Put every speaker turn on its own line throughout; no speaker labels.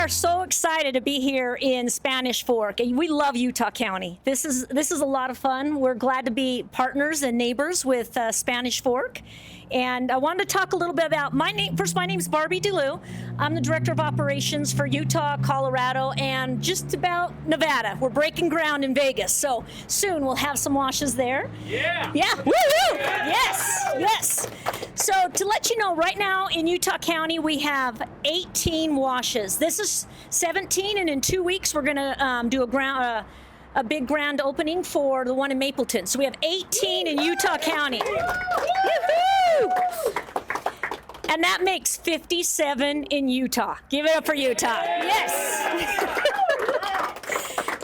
are so excited to be here in Spanish Fork, and we love Utah County. This is a lot of fun. We're glad to be partners and neighbors with Spanish Fork. And I wanted to talk a little bit about my name. First, my name is Barbie DeLu. I'm the Director of Operations for Utah, Colorado, and just about Nevada. We're breaking ground in Vegas, so soon we'll have some washes there.
Yeah!
Yeah, woo-hoo! Yes, yes. So to let you know, right now in Utah County, we have 18 washes. This is 17, and in 2 weeks, we're gonna do a big grand opening for the one in Mapleton. So we have 18 in Utah County. Woo-hoo! And that makes 57 in Utah. Give it up for Utah. Yes.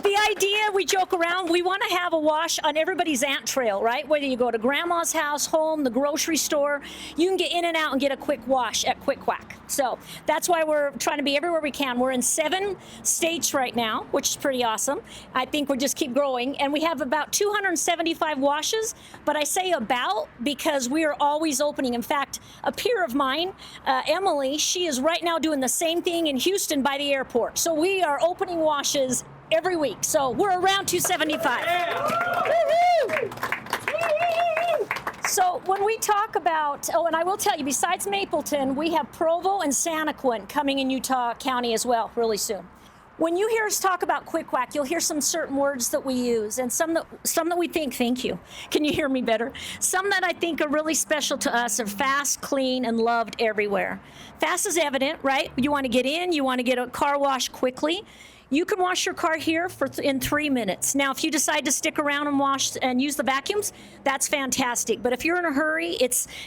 The idea, we joke around, we want to have a wash on everybody's ant trail, right? Whether you go to grandma's house, home, the grocery store, you can get in and out and get a quick wash at Quack. So that's why we're trying to be everywhere we can. We're in 7 states right now, which is pretty awesome. I think we'll just keep growing. And we have about 275 washes, but I say about because we are always opening. In fact, a peer of mine, Emily, she is right now doing the same thing in Houston by the airport. So we are opening washes every week. So we're around 275. Woo-hoo! So when we talk about, and I will tell you, besides Mapleton, we have Provo and Santaquin coming in Utah County as well really soon. When you hear us talk about Quack, you'll hear some certain words that we use, and some that we think, thank you. Can you hear me better? Some that I think are really special to us are fast, clean, and loved everywhere. Fast is evident, right? You want to get in, you want to get a car wash quickly. You can wash your car here in 3 minutes. Now, if you decide to stick around and wash and use the vacuums, that's fantastic. But if you're in a hurry,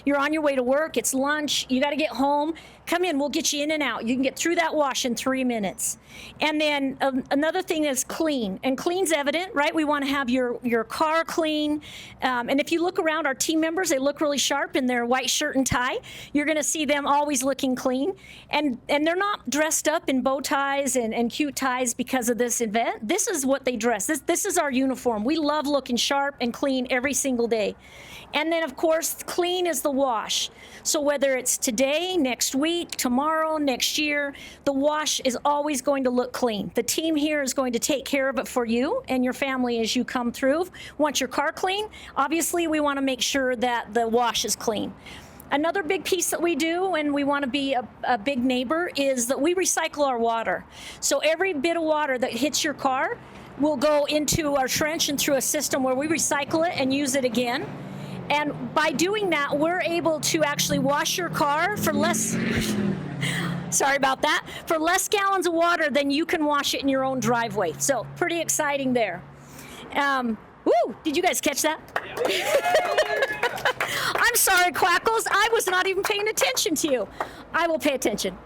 you're on your way to work, it's lunch, you got to get home, come in, we'll get you in and out. You can get through that wash in 3 minutes. And then another thing is clean. And clean's evident, right? We want to have your car clean. And if you look around, our team members, they look really sharp in their white shirt and tie. You're going to see them always looking clean. And they're not dressed up in bow ties and cute ties because of this event. This is what they dress. This is our uniform. We love looking sharp and clean every single day. And then, of course, clean is the wash. So whether it's today, next week, tomorrow, next year, the wash is always going to look clean. The team here is going to take care of it for you and your family as you come through. Want your car clean? Obviously, we want to make sure that the wash is clean. Another big piece that we do, and we want to be a big neighbor, is that we recycle our water. So every bit of water that hits your car will go into our trench and through a system where we recycle it and use it again. And by doing that, we're able to actually wash your car for less, sorry about that, for less gallons of water than you can wash it in your own driveway. So pretty exciting there. Woo! Did you guys catch that? I'm sorry, Quackles. I was not even paying attention to you. I will pay attention.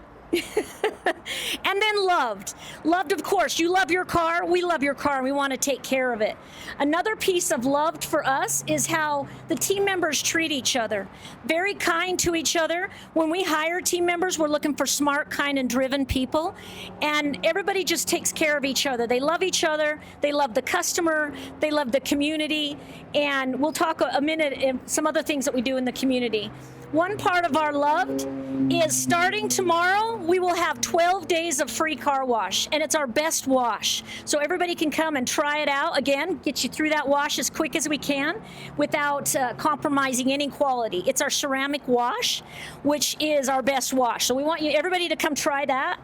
And then loved. Loved, of course. You love your car. We love your car, and we want to take care of it. Another piece of loved for us is how the team members treat each other. Very kind to each other. When we hire team members, we're looking for smart, kind, and driven people. And everybody just takes care of each other. They love each other. They love the customer. They love the community. And we'll talk a minute some other things that we do in the community. One part of our loved is starting tomorrow, we will have 12 days of free car wash, and it's our best wash. So everybody can come and try it out. Again, get you through that wash as quick as we can without compromising any quality. It's our ceramic wash, which is our best wash. So we want everybody to come try that.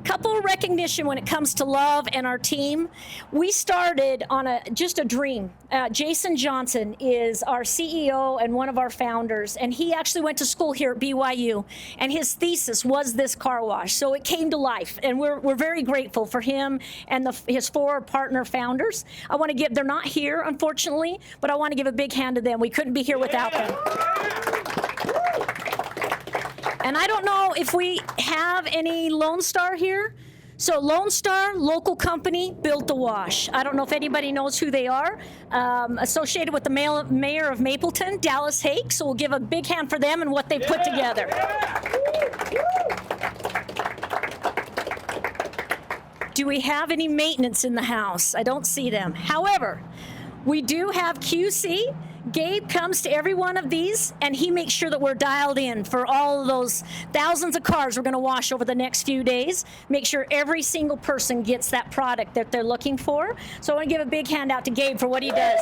Couple of recognition when it comes to love and our team. We started on just a dream. Jason Johnson is our CEO and one of our founders, and he actually went to school here at BYU, and his thesis was this car wash. So it came to life, and we're very grateful for him and his 4 partner founders. I want to give, they're not here, unfortunately, but I want to give a big hand to them. We couldn't be here without them. And I don't know if we have any Lone Star here. So Lone Star, local company, built the wash. I don't know if anybody knows who they are. Associated with the mayor of Mapleton, Dallas Hake. So we'll give a big hand for them and what they've put together. Do we have any maintenance in the house? I don't see them. However, we do have QC Gabe comes to every one of these, and he makes sure that we're dialed in for all of those thousands of cars we're going to wash over the next few days. Make sure every single person gets that product that they're looking for. So I want to give a big hand out to Gabe for what he does.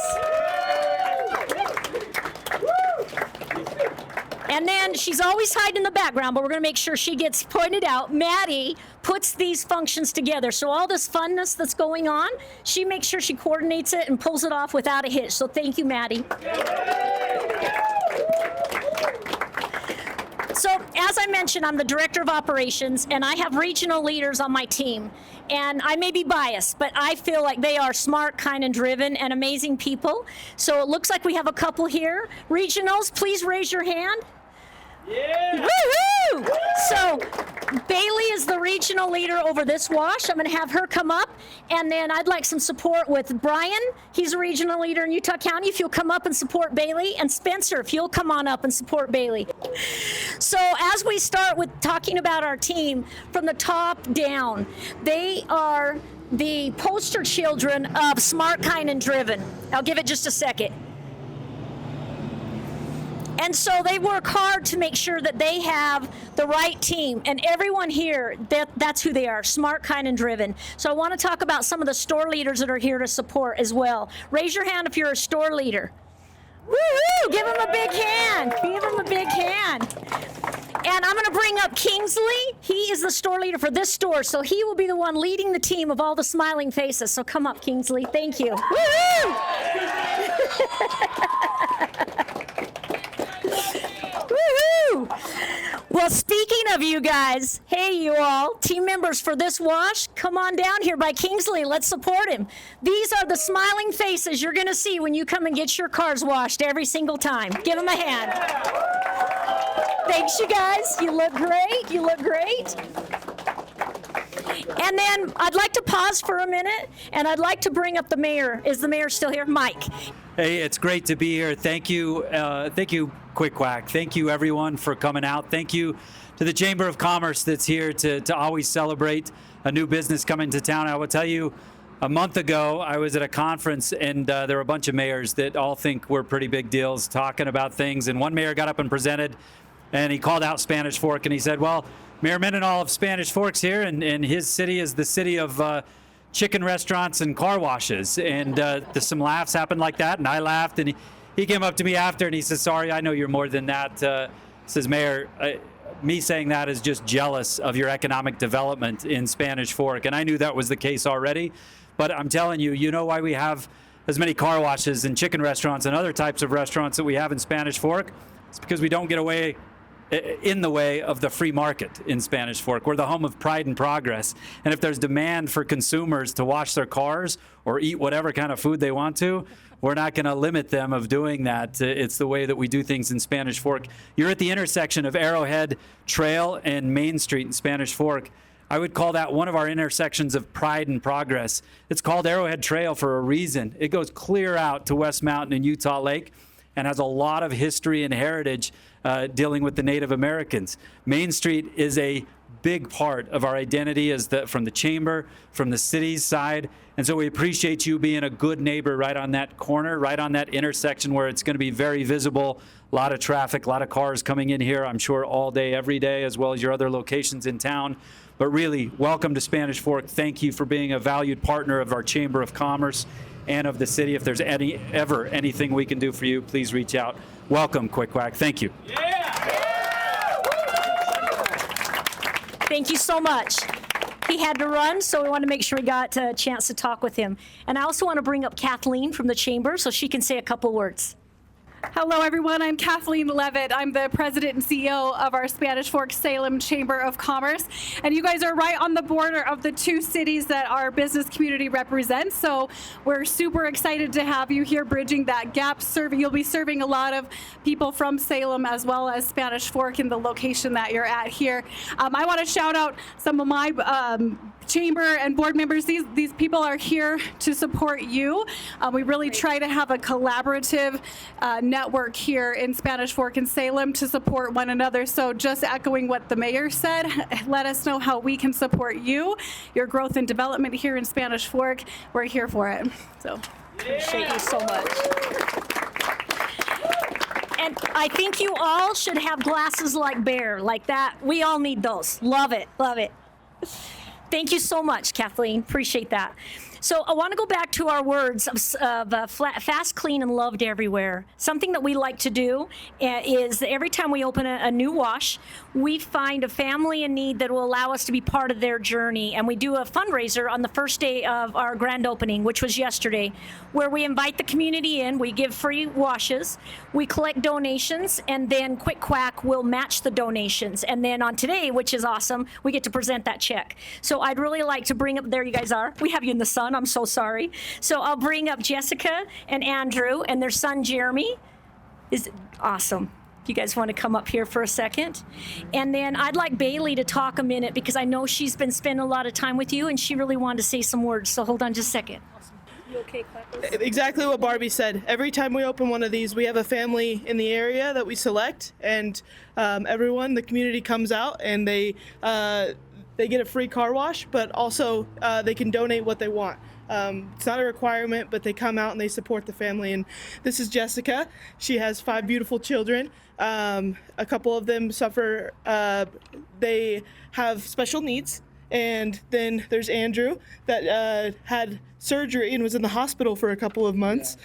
And then she's always hiding in the background, but we're going to make sure she gets pointed out. Maddie puts these functions together. So all this funness that's going on, she makes sure she coordinates it and pulls it off without a hitch. So thank you, Maddie. So as I mentioned, I'm the director of operations, and I have regional leaders on my team. And I may be biased, but I feel like they are smart, kind, and driven, and amazing people. So it looks like we have a couple here. Regionals, please raise your hand. Yeah. Woo-hoo! So Bailey is the regional leader over this wash. I'm going to have her come up, and then I'd like some support with Brian. He's a regional leader in Utah County. If you'll come up and support Bailey, and Spencer, if you'll come on up and support Bailey. So as we start with talking about our team from the top down, they are the poster children of smart, kind, and driven. I'll give it just a second. And so they work hard to make sure that they have the right team. And everyone here, that's who they are, smart, kind, and driven. So I want to talk about some of the store leaders that are here to support as well. Raise your hand if you're a store leader. Woo-hoo! Give them a big hand. Give them a big hand. And I'm going to bring up Kingsley. He is the store leader for this store, so he will be the one leading the team of all the smiling faces. So come up, Kingsley. Thank you. Woo-hoo! Woo-hoo! Well, speaking of you guys, hey, you all, team members for this wash, come on down here by Kingsley. Let's support him. These are the smiling faces you're going to see when you come and get your cars washed every single time. Give them a hand. Thanks, you guys. You look great. You look great. And then I'd like to pause for a minute, and I'd like to bring up the mayor. Is the mayor still here? Mike.
Hey, it's great to be here. Thank you, Quack. Thank you, everyone, for coming out. Thank you to the Chamber of Commerce that's here to always celebrate a new business coming to town. I will tell you, a month ago, I was at a conference, and there were a bunch of mayors that all think we're pretty big deals talking about things. And one mayor got up and presented, and he called out Spanish Fork, and he said, well, Mayor Mendenhall of Spanish Fork's here, and his city is the city of chicken restaurants and car washes. And some laughs happened like that, and I laughed, and he came up to me after, and he said, sorry, I know you're more than that. Says, Mayor, me saying that is just jealous of your economic development in Spanish Fork. And I knew that was the case already. But I'm telling you, you know why we have as many car washes and chicken restaurants and other types of restaurants that we have in Spanish Fork? It's because we don't get away in the way of the free market in Spanish Fork. We're the home of pride and progress. And if there's demand for consumers to wash their cars or eat whatever kind of food they want to, we're not going to limit them of doing that. It's the way that we do things in Spanish Fork. You're at the intersection of Arrowhead Trail and Main Street in Spanish Fork. I would call that one of our intersections of pride and progress. It's called Arrowhead Trail for a reason. It goes clear out to West Mountain and Utah Lake and has a lot of history and heritage dealing with the Native Americans. Main Street is a big part of our identity from the chamber, from the city's side. And so we appreciate you being a good neighbor right on that corner, right on that intersection where it's going to be very visible. A lot of traffic, a lot of cars coming in here, I'm sure all day, every day, as well as your other locations in town. But really, welcome to Spanish Fork. Thank you for being a valued partner of our Chamber of Commerce and of the city. If there's ever anything we can do for you, please reach out. Welcome, Quack. Thank you.
Thank you so much. He had to run, so we want to make sure we got a chance to talk with him. And I also want to bring up Kathleen from the Chamber so she can say a couple words.
Hello, everyone. I'm Kathleen Levitt. I'm the president and CEO of our Spanish Fork Salem Chamber of Commerce. And you guys are right on the border of the two cities that our business community represents. So we're super excited to have you here bridging that gap. You'll be serving a lot of people from Salem as well as Spanish Fork in the location that you're at here. I want to shout out some of my chamber and board members. These people are here to support you. We really try to have a collaborative network here in Spanish Fork and Salem to support one another. So just echoing what the mayor said, let us know how we can support you, your growth and development here in Spanish Fork. We're here for it. So
appreciate you so much. And I think you all should have glasses like Bear, like that. We all need those. Love it, love it. Thank you so much, Kathleen. Appreciate that. So I want to go back to our words of fast, clean, and loved everywhere. Something that we like to do is every time we open a new wash, we find a family in need that will allow us to be part of their journey. And we do a fundraiser on the first day of our grand opening, which was yesterday, where we invite the community in. We give free washes. We collect donations, and then Quack will match the donations. And then on today, which is awesome, we get to present that check. So I'd really like to bring up, there you guys are. We have you in the sun. I'm so sorry. So I'll bring up Jessica and Andrew and their son Jeremy. Is awesome. You guys want to come up here for a second? And then I'd like Bailey to talk a minute because I know she's been spending a lot of time with you and she really wanted to say some words. So hold on just a second. You okay, Quack?
Exactly what Barbie said. Every time we open one of these, we have a family in the area that we select, and everyone, the community comes out and they get a free car wash, but also they can donate what they want. It's not a requirement, but they come out and they support the family. And this is Jessica. She has 5 beautiful children. A couple of them suffer, they have special needs. And then there's Andrew that had surgery and was in the hospital for a couple of months.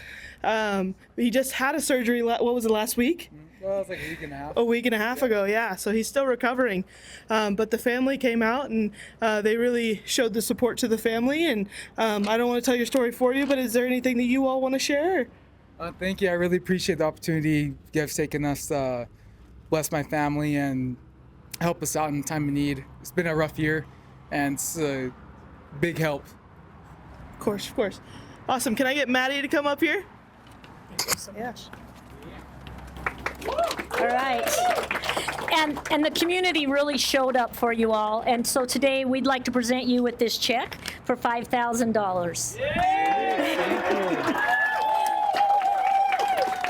He just had a surgery, what was it, last week?
Well, it was like a week and a half.
A week and a half ago, yeah. So he's still recovering. But the family came out and they really showed the support to the family. And I don't want to tell your story for you, but is there anything that you all want to share?
Thank you. I really appreciate the opportunity you have taken us to bless my family and help us out in time of need. It's been a rough year, and it's a big help.
Of course, of course. Awesome. Can I get Maddie to come up here?
Thank you so much. All right. And the community really showed up for you all. And so today we'd like to present you with this check for $5,000.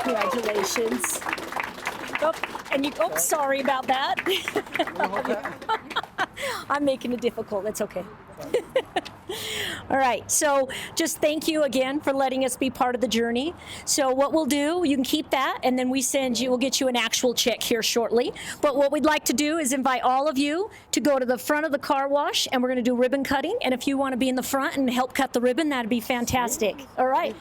Congratulations. Oh, and you, oh, sorry about that. I'm making it difficult. That's okay. All right, so just thank you again for letting us be part of the journey. So what we'll do, you can keep that, and then we'll get you an actual check here shortly. But what we'd like to do is invite all of you to go to the front of the car wash, and we're going to do ribbon cutting. And if you want to be in the front and help cut the ribbon, that'd be fantastic. All right.